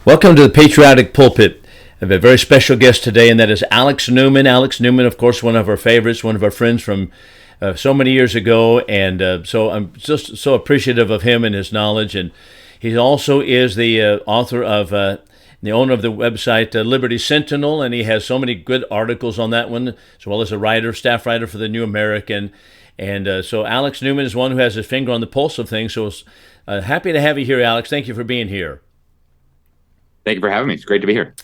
Welcome to the Patriotic Pulpit. I have a very special guest today, and that is Alex Newman. Alex Newman, of course, one of our favorites, one of our friends from so many years ago, and so I'm just so appreciative of him and his knowledge. And he also is the author of, the owner of the website Liberty Sentinel, and he has so many good articles on that one, as well as a writer, staff writer for the New American. And so Alex Newman is one who has his finger on the pulse of things. So happy to have you here, Alex. Thank you for being here. Thank you for having me. It's great to be here.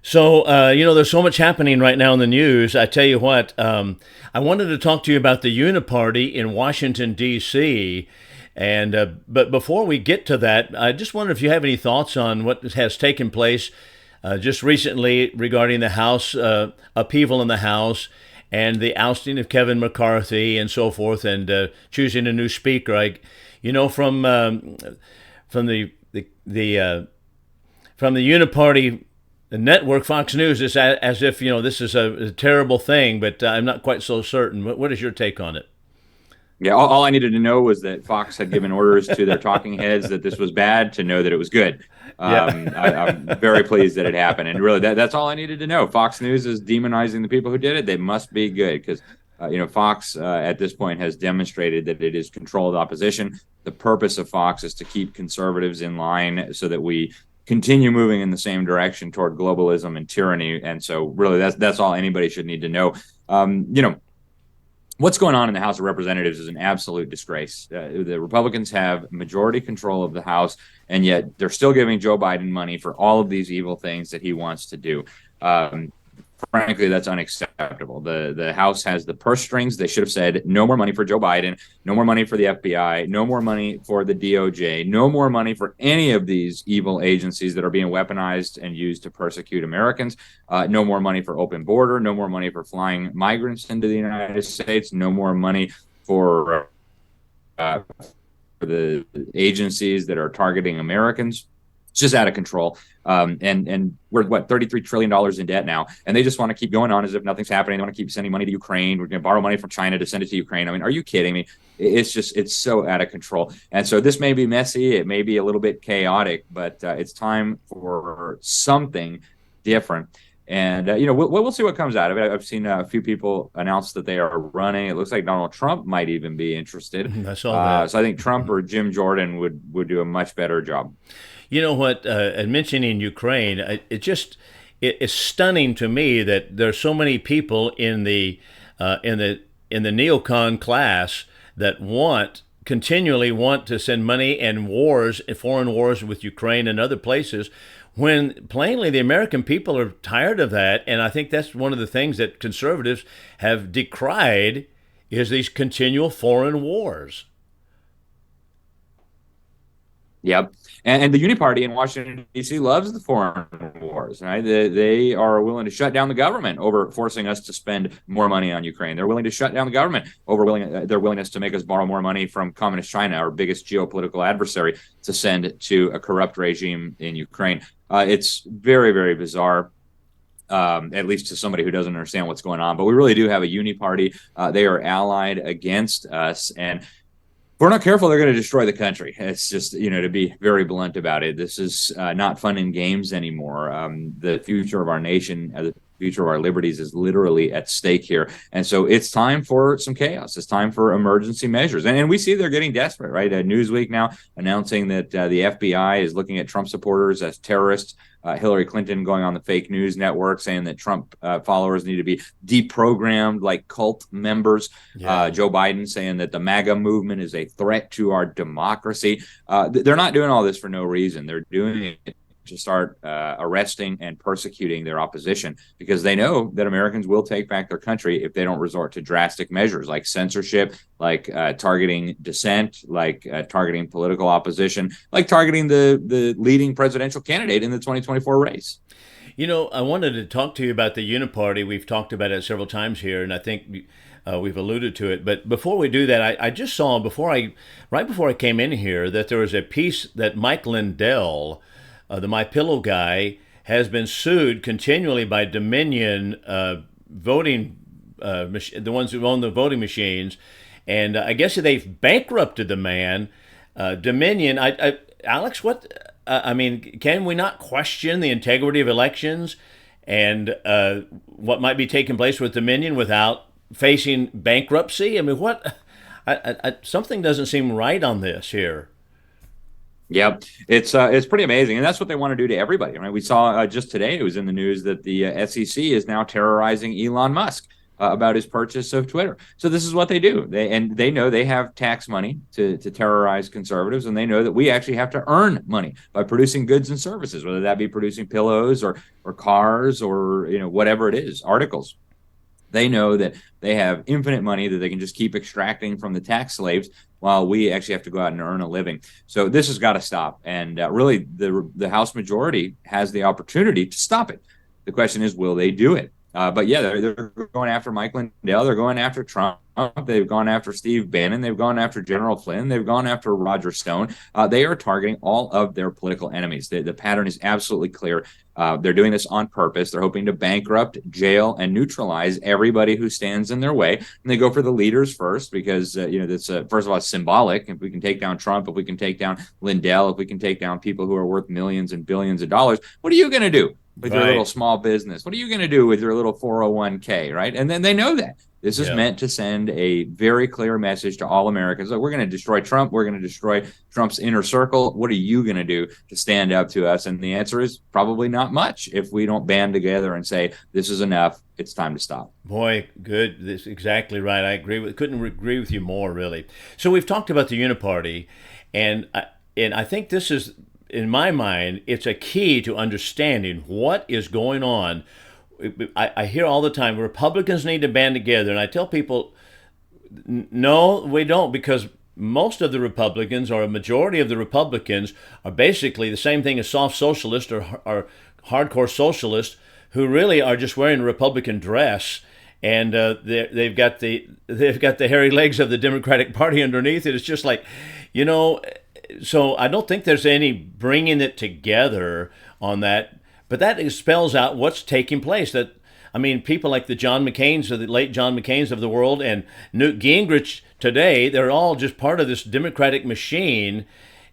So, there's so much happening right now in the news. I tell you what, I wanted to talk to you about the UNIPARTY in Washington, D.C. But before we get to that, I just wonder if you have any thoughts on what has taken place just recently regarding the House, upheaval in the House, and the ousting of Kevin McCarthy and so forth, and choosing a new speaker. From the Uniparty network, Fox News, is as if this is a terrible thing, but I'm not quite so certain. What is your take on it? Yeah, all I needed to know was that Fox had given orders to their talking heads that this was bad to know that it was good. I'm very pleased that it happened, and really that's all I needed to know. Fox News is demonizing the people who did it. They must be good because Fox at this point has demonstrated that it is controlled opposition. The purpose of Fox is to keep conservatives in line so that we continue moving in the same direction toward globalism and tyranny. And so really that's all anybody should need to know. What's going on in the House of Representatives is an absolute disgrace. The Republicans have majority control of the House, and yet they're still giving Joe Biden money for all of these evil things that he wants to do. Frankly, that's unacceptable. The House has the purse strings. They should have said no more money for Joe Biden, no more money for the FBI, no more money for the DOJ, no more money for any of these evil agencies that are being weaponized and used to persecute Americans. No more money for open border, no more money for flying migrants into the United States, no more money for the agencies that are targeting Americans. It's just out of control. And we're $33 trillion in debt now, and they just want to keep going on as if nothing's happening. They want to keep sending money to Ukraine. We're going to borrow money from China to send it to Ukraine. I mean, are you kidding me? It's so out of control. And so this may be messy. It may be a little bit chaotic, but it's time for something different. And we'll see what comes out of it. I've seen a few people announce that they are running. It looks like Donald Trump might even be interested. I saw that. So I think Trump or Jim Jordan would do a much better job. You know what? And mentioning Ukraine, it's stunning to me that there's so many people in the neocon class that continually want to send money and foreign wars with Ukraine and other places, when plainly the American people are tired of that. And I think that's one of the things that conservatives have decried, is these continual foreign wars. Yep. And the Uniparty in Washington, D.C. loves the foreign wars, right? They are willing to shut down the government over forcing us to spend more money on Ukraine. They're willing to shut down the government over their willingness to make us borrow more money from communist China, our biggest geopolitical adversary, to send to a corrupt regime in Ukraine. It's very, very bizarre. At least to somebody who doesn't understand what's going on. But we really do have a Uniparty. They are allied against us, and if we're not careful, they're going to destroy the country. It's just, to be very blunt about it, this is not fun and games anymore. The future of our nation, the future of our liberties is literally at stake here. And so it's time for some chaos. It's time for emergency measures. And we see they're getting desperate, right? Newsweek now announcing that the FBI is looking at Trump supporters as terrorists. Hillary Clinton going on the fake news network saying that Trump followers need to be deprogrammed like cult members. Yeah. Joe Biden saying that the MAGA movement is a threat to our democracy. They're not doing all this for no reason. They're doing it to start arresting and persecuting their opposition, because they know that Americans will take back their country if they don't resort to drastic measures like censorship, like targeting dissent, like targeting political opposition, like targeting the leading presidential candidate in the 2024 race. I wanted to talk to you about the Uniparty. We've talked about it several times here, and I think we've alluded to it. But before we do that, I just saw right before I came in here, that there was a piece that Mike Lindell, the My Pillow guy, has been sued continually by Dominion voting, the ones who own the voting machines, and I guess they've bankrupted the man. Dominion, Alex, I mean, can we not question the integrity of elections and what might be taking place with Dominion without facing bankruptcy? I mean, what? Something doesn't seem right on this here. Yep, it's pretty amazing, and that's what they want to do to everybody. Right? We saw just today it was in the news that the SEC is now terrorizing Elon Musk about his purchase of Twitter. So this is what they do. They know they have tax money to terrorize conservatives, and they know that we actually have to earn money by producing goods and services, whether that be producing pillows or cars or whatever it is, articles. They know that they have infinite money that they can just keep extracting from the tax slaves while we actually have to go out and earn a living. So this has got to stop. And really, the House majority has the opportunity to stop it. The question is, will they do it? But yeah, they're going after Mike Lindell. They're going after Trump. They've gone after Steve Bannon. They've gone after General Flynn. They've gone after Roger Stone. They are targeting all of their political enemies. The pattern is absolutely clear. They're doing this on purpose. They're hoping to bankrupt, jail, and neutralize everybody who stands in their way. And they go for the leaders first because, that's first of all, symbolic. If we can take down Trump, if we can take down Lindell, if we can take down people who are worth millions and billions of dollars, what are you going to do with your little small business? What are you going to do with your little 401k, right? And then they know that. This is meant to send a very clear message to all Americans. Like, we're going to destroy Trump. We're going to destroy Trump's inner circle. What are you going to do to stand up to us? And the answer is probably not much if we don't band together and say, this is enough. It's time to stop. Boy, good. That's exactly right. I couldn't agree with you more, really. So we've talked about the Uniparty, and I think this is, in my mind, it's a key to understanding what is going on. I hear all the time, Republicans need to band together. And I tell people, no, we don't, because most of the Republicans, or a majority of the Republicans, are basically the same thing as soft socialists or hardcore socialists who really are just wearing a Republican dress. And they've got the hairy legs of the Democratic Party underneath it. It's just like, so I don't think there's any bringing it together on that. But that spells out what's taking place. People like the John McCains, the late John McCains of the world, and Newt Gingrich today, they're all just part of this Democratic machine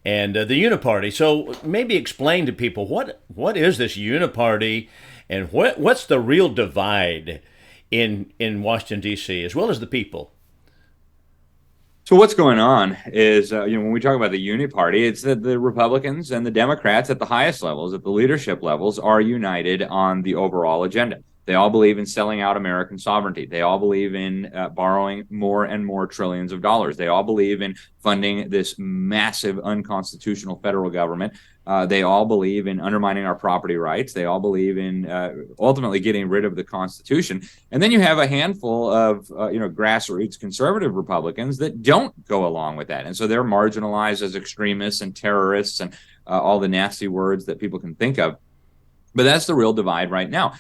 and the Uniparty. So maybe explain to people what is this Uniparty, and what's the real divide in Washington, D.C., as well as the people. So what's going on is, when we talk about the Uniparty, it's that the Republicans and the Democrats at the highest levels, at the leadership levels, are united on the overall agenda. They all believe in selling out American sovereignty. They all believe in borrowing more and more trillions of dollars. They all believe in funding this massive unconstitutional federal government. They all believe in undermining our property rights. They all believe in ultimately getting rid of the Constitution. And then you have a handful of grassroots conservative Republicans that don't go along with that. And so they're marginalized as extremists and terrorists and all the nasty words that people can think of. But that's the real divide right now.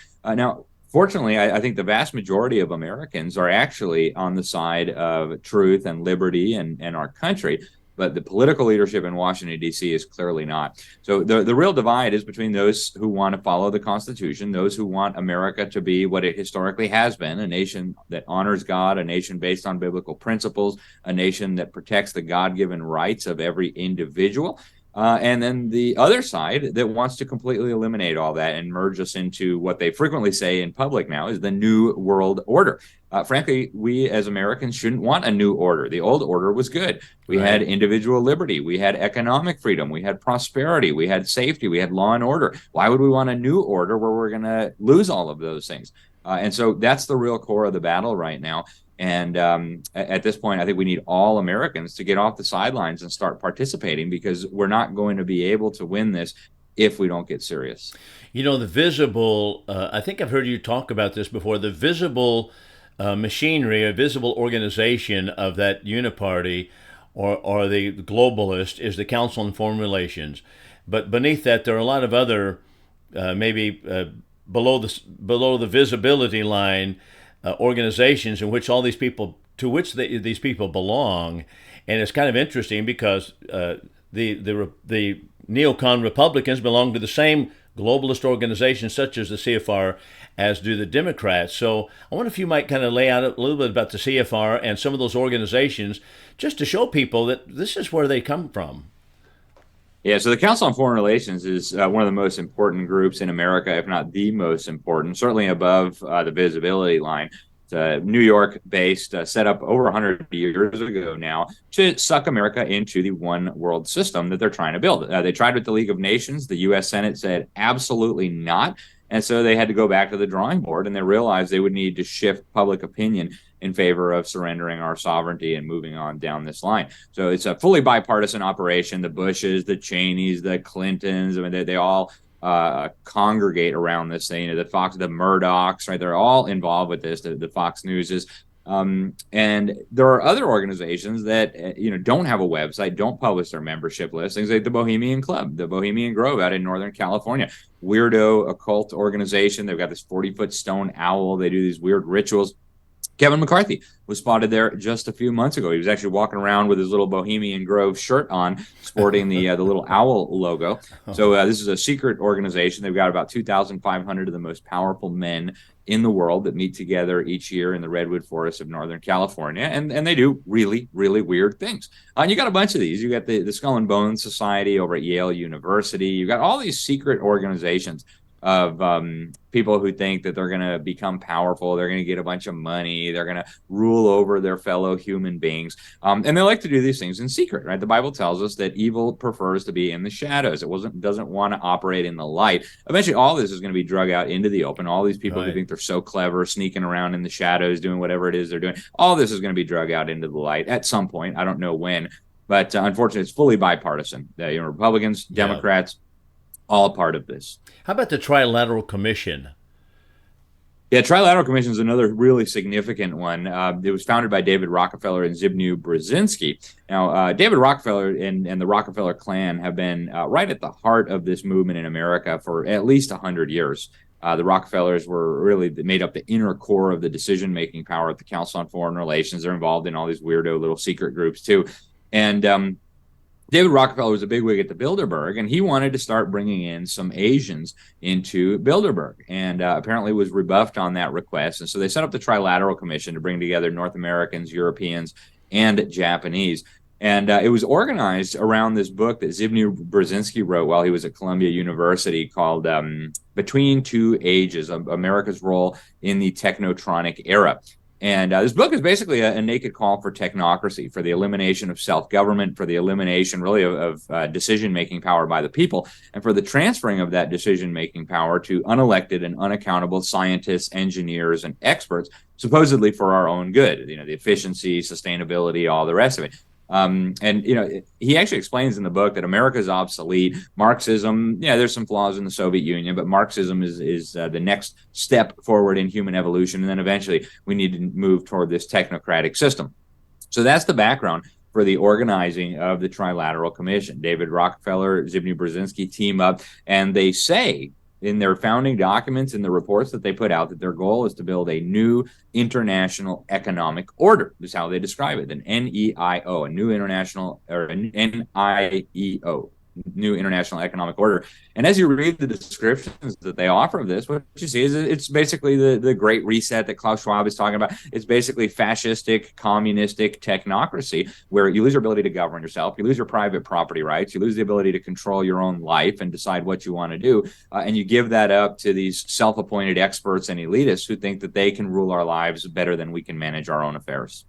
Fortunately, I think the vast majority of Americans are actually on the side of truth and liberty and our country. But the political leadership in Washington, D.C. is clearly not. So the real divide is between those who want to follow the Constitution, those who want America to be what it historically has been, a nation that honors God, a nation based on biblical principles, a nation that protects the God-given rights of every individual. And then the other side that wants to completely eliminate all that and merge us into what they frequently say in public now is the New World Order. Frankly, we as Americans shouldn't want a new order. The old order was good. We had individual liberty. We had economic freedom. We had prosperity. We had safety. We had law and order. Why would we want a new order where we're going to lose all of those things? And so that's the real core of the battle right now. And at this point, I think we need all Americans to get off the sidelines and start participating, because we're not going to be able to win this if we don't get serious. The visible, I think I've heard you talk about this before, the visible machinery, a visible organization of that Uniparty or the globalist is the Council on Foreign Relations. But beneath that, there are a lot of other, below the visibility line, organizations in which all these people, to which these people belong. And it's kind of interesting because the neocon Republicans belong to the same globalist organizations such as the CFR as do the Democrats. So I wonder if you might kind of lay out a little bit about the CFR and some of those organizations, just to show people that this is where they come from. Yeah, so the Council on Foreign Relations is one of the most important groups in America, if not the most important, certainly above the visibility line. It's New York based, set up over 100 years ago now to suck America into the one world system that they're trying to build. They tried with the League of Nations. The U.S. Senate said absolutely not. And so they had to go back to the drawing board, and they realized they would need to shift public opinion in favor of surrendering our sovereignty and moving on down this line. So it's a fully bipartisan operation. The Bushes, the Cheneys, the Clintons, I mean, they all congregate around this thing. You know, the Murdochs, right? They're all involved with this. The Fox News is. And there are other organizations that don't have a website, don't publish their membership list. Things like the Bohemian Club, the Bohemian Grove out in Northern California, weirdo occult organization. They've got this 40-foot stone owl. They do these weird rituals. Kevin McCarthy was spotted there just a few months ago. He was actually walking around with his little Bohemian Grove shirt on, sporting the little owl logo. So this is a secret organization. They've got about 2,500 of the most powerful men in the world that meet together each year in the redwood forests of Northern California, and they do really, really weird things. And you got a bunch of these. You got the Skull and Bones Society over at Yale University. You got all these secret organizations of people who think that they're going to become powerful, they're going to get a bunch of money, they're going to rule over their fellow human beings, and they like to do these things in secret, right? The Bible tells us that evil prefers to be in the shadows. It doesn't want to operate in the light. Eventually, all this is going to be drug out into the open. All these people who think they're so clever, sneaking around in the shadows, doing whatever it is they're doing, all this is going to be drug out into the light at some point. I don't know when, but unfortunately, it's fully bipartisan. Republicans, Democrats, all part of this. How about the Trilateral Commission? Yeah, Trilateral Commission is another really significant one. It was founded by David Rockefeller and Zbigniew Brzezinski. Now, David Rockefeller and the Rockefeller clan have been right at the heart of this movement in America for at least 100 years. The Rockefellers were really made up the inner core of the decision-making power at the Council on Foreign Relations. They're involved in all these weirdo little secret groups, too. And David Rockefeller was a bigwig at the Bilderberg, and he wanted to start bringing in some Asians into Bilderberg, and apparently was rebuffed on that request. And so they set up the Trilateral Commission to bring together North Americans, Europeans, and Japanese. And it was organized around this book that Zbigniew Brzezinski wrote while he was at Columbia University called Between Two Ages, America's Role in the Technotronic Era. And this book is basically a naked call for technocracy, for the elimination of self-government, for the elimination really of decision-making power by the people, and for the transferring of that decision-making power to unelected and unaccountable scientists, engineers, and experts, supposedly for our own good, the efficiency, sustainability, all the rest of it. And he actually explains in the book that America is obsolete. Marxism, there's some flaws in the Soviet Union, but Marxism is the next step forward in human evolution. And then eventually we need to move toward this technocratic system. So that's the background for the organizing of the Trilateral Commission. David Rockefeller, Zbigniew Brzezinski team up, and they say in their founding documents, in the reports that they put out, that their goal is to build a new international economic order. This is how they describe it, an NEIO, a new international, or an NIEO, new international economic order. And as you read the descriptions that they offer of this, what you see is it's basically the Great Reset that Klaus Schwab is talking about. It's basically fascistic, communistic technocracy, where you lose your ability to govern yourself, you lose your private property rights, you lose the ability to control your own life and decide what you want to do, and you give that up to these self-appointed experts and elitists who think that they can rule our lives better than we can manage our own affairs.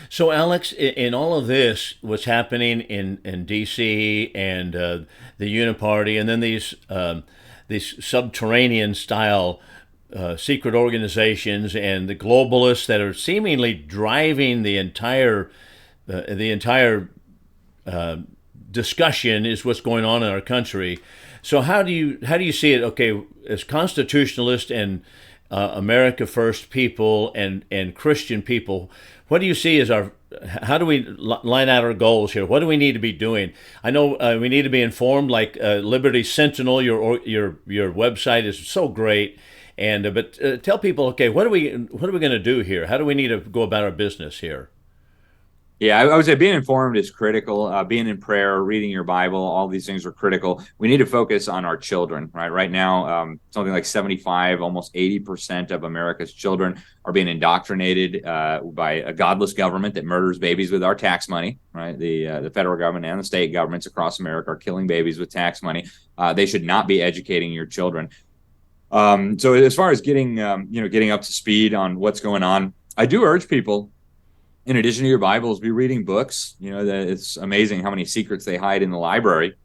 So, Alex, in all of this, what's happening in D.C. and the UNIPARTY, and then these subterranean-style secret organizations and the globalists that are seemingly driving the entire discussion is what's going on in our country. So, how do you see it? Okay, as constitutionalists and America First people and Christian people, what do you see as how do we line out our goals here? What do we need to be doing? I know we need to be informed, like Liberty Sentinel, your website is so great. And but tell people, okay, what are we going to do here? How do we need to go about our business here? Yeah, I would say being informed is critical. Being in prayer, reading your Bible, all these things are critical. We need to focus on our children, right? Right now, something like 75, almost 80% of America's children are being indoctrinated by a godless government that murders babies with our tax money, right? The federal government and the state governments across America are killing babies with tax money. They should not be educating your children. So as far as getting up to speed on what's going on, I do urge people, in addition to your Bibles, be reading books. That it's amazing how many secrets they hide in the library,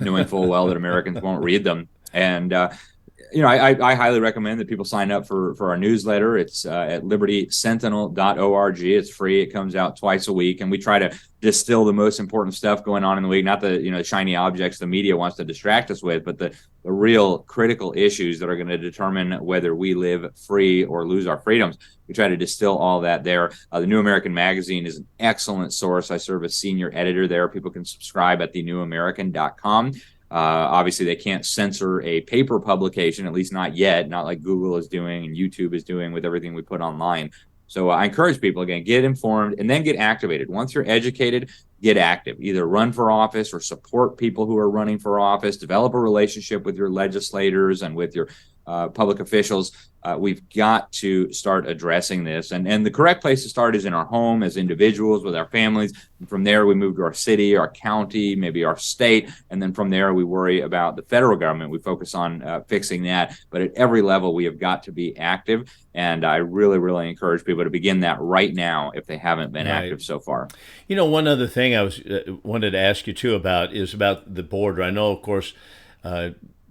knowing full well that Americans won't read them. And I highly recommend that people sign up for our newsletter. It's at libertysentinel.org. It's free. It comes out twice a week, and we try to distill the most important stuff going on in the week, not the shiny objects the media wants to distract us with, but the real critical issues that are going to determine whether we live free or lose our freedoms. We try to distill all that there. The New American Magazine is an excellent source. I serve as senior editor there. People can subscribe at thenewamerican.com. Obviously, they can't censor a paper publication, at least not yet, not like Google is doing and YouTube is doing with everything we put online. So I encourage people, again, get informed and then get activated. Once you're educated, get active. Either run for office or support people who are running for office. Develop a relationship with your legislators and with your public officials. We've got to start addressing this. And the correct place to start is in our home as individuals with our families. And from there, we move to our city, our county, maybe our state. And then from there, we worry about the federal government. We focus on fixing that. But at every level, we have got to be active. And I really, really encourage people to begin that right now if they haven't been active so far. One other thing I wanted to ask you too about is about the border. I know, of course,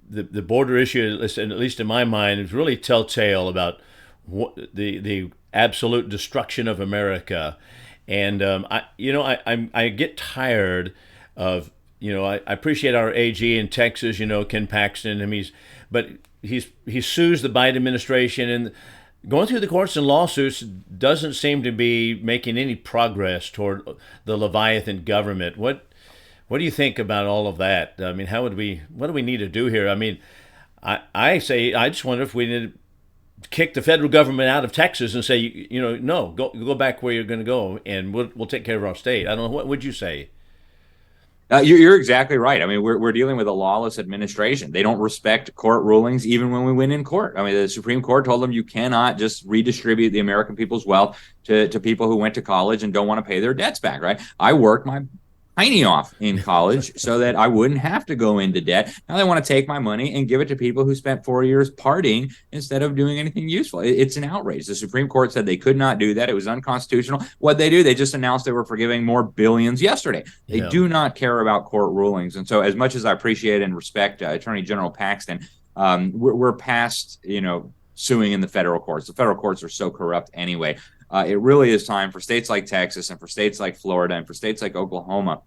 the border issue, at least in my mind, is really telltale about the absolute destruction of America. And I get tired of I appreciate our AG in Texas, Ken Paxton. But he sues the Biden administration, and going through the courts and lawsuits doesn't seem to be making any progress toward the Leviathan government. What do you think about all of that? I mean, what do we need to do here? I mean, I just wonder if we need to kick the federal government out of Texas and say, no, go back where you're going to go, and we'll take care of our state. I don't know. What would you say? You're exactly right. I mean, we're dealing with a lawless administration. They don't respect court rulings, even when we win in court. I mean, the Supreme Court told them you cannot just redistribute the American people's wealth to people who went to college and don't want to pay their debts back, right? I worked my tiny off in college so that I wouldn't have to go into debt. Now they want to take my money and give it to people who spent 4 years partying instead of doing anything useful. It's an outrage. The Supreme Court said they could not do that. It was unconstitutional. What they do, they just announced they were forgiving more billions yesterday. They do not care about court rulings. And so as much as I appreciate and respect Attorney General Paxton, we're past, suing in the federal courts. The federal courts are so corrupt anyway. It really is time for states like Texas and for states like Florida and for states like Oklahoma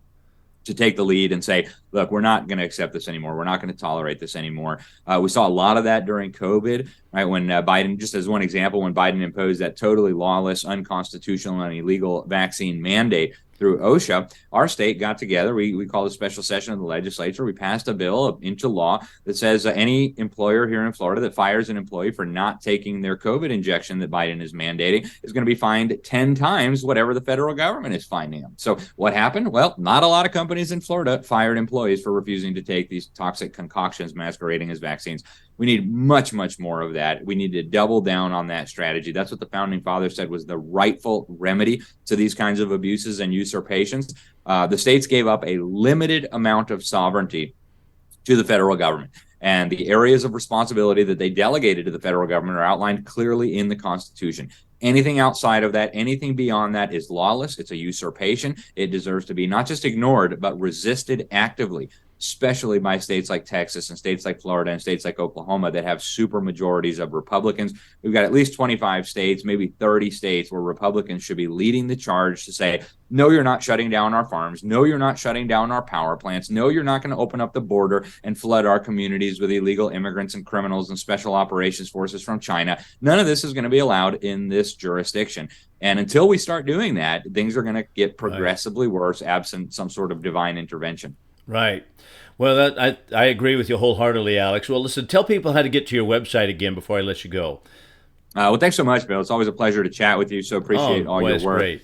to take the lead and say, look, we're not going to accept this anymore. We're not going to tolerate this anymore. We saw a lot of that during COVID, right? When Biden, just as one example, when Biden imposed that totally lawless, unconstitutional, and illegal vaccine mandate through OSHA, our state got together. We called a special session of the legislature. We passed a bill into law that says any employer here in Florida that fires an employee for not taking their COVID injection that Biden is mandating is going to be fined 10 times whatever the federal government is fining them. So what happened? Well, not a lot of companies in Florida fired employees for refusing to take these toxic concoctions masquerading as vaccines. We need much, much more of that. We need to double down on that strategy. That's what the founding fathers said was the rightful remedy to these kinds of abuses and usurpations. The states gave up a limited amount of sovereignty to the federal government. And the areas of responsibility that they delegated to the federal government are outlined clearly in the Constitution. Anything outside of that, anything beyond that is lawless. It's a usurpation. It deserves to be not just ignored, but resisted actively, especially by states like Texas and states like Florida and states like Oklahoma that have super majorities of Republicans. We've got at least 25 states, maybe 30 states where Republicans should be leading the charge to say, no, you're not shutting down our farms. No, you're not shutting down our power plants. No, you're not going to open up the border and flood our communities with illegal immigrants and criminals and special operations forces from China. None of this is going to be allowed in this jurisdiction. And until we start doing that, things are going to get progressively worse absent some sort of divine intervention. Right. Well, I agree with you wholeheartedly, Alex. Well, listen, tell people how to get to your website again before I let you go. Well, thanks so much, Bill. It's always a pleasure to chat with you. So appreciate all your work. Great.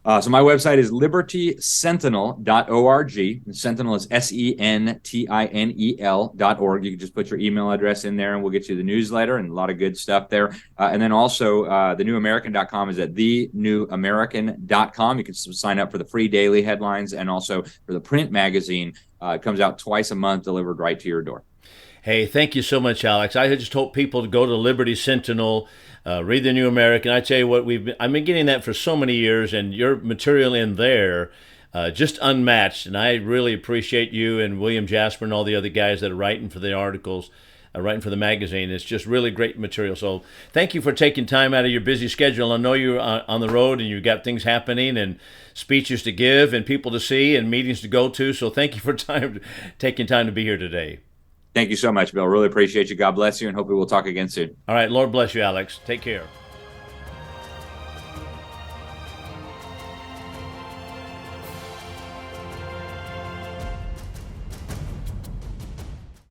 So my website is libertysentinel.org. Sentinel is SENTINEL.org. You can just put your email address in there and we'll get you the newsletter and a lot of good stuff there. And then also thenewamerican.com is at thenewamerican.com. You can sign up for the free daily headlines and also for the print magazine. It comes out twice a month, delivered right to your door. Hey, thank you so much, Alex. I just hope people to go to Liberty Sentinel, read the New American. I tell you what, I've been getting that for so many years, and your material in there, just unmatched. And I really appreciate you and William Jasper and all the other guys that are writing for the articles, writing for the magazine. It's just really great material. So thank you for taking time out of your busy schedule. I know you're on the road and you've got things happening and speeches to give and people to see and meetings to go to. So thank you for taking time to be here today. Thank you so much, Bill. Really appreciate you. God bless you, and hopefully we'll talk again soon. All right. Lord bless you, Alex. Take care.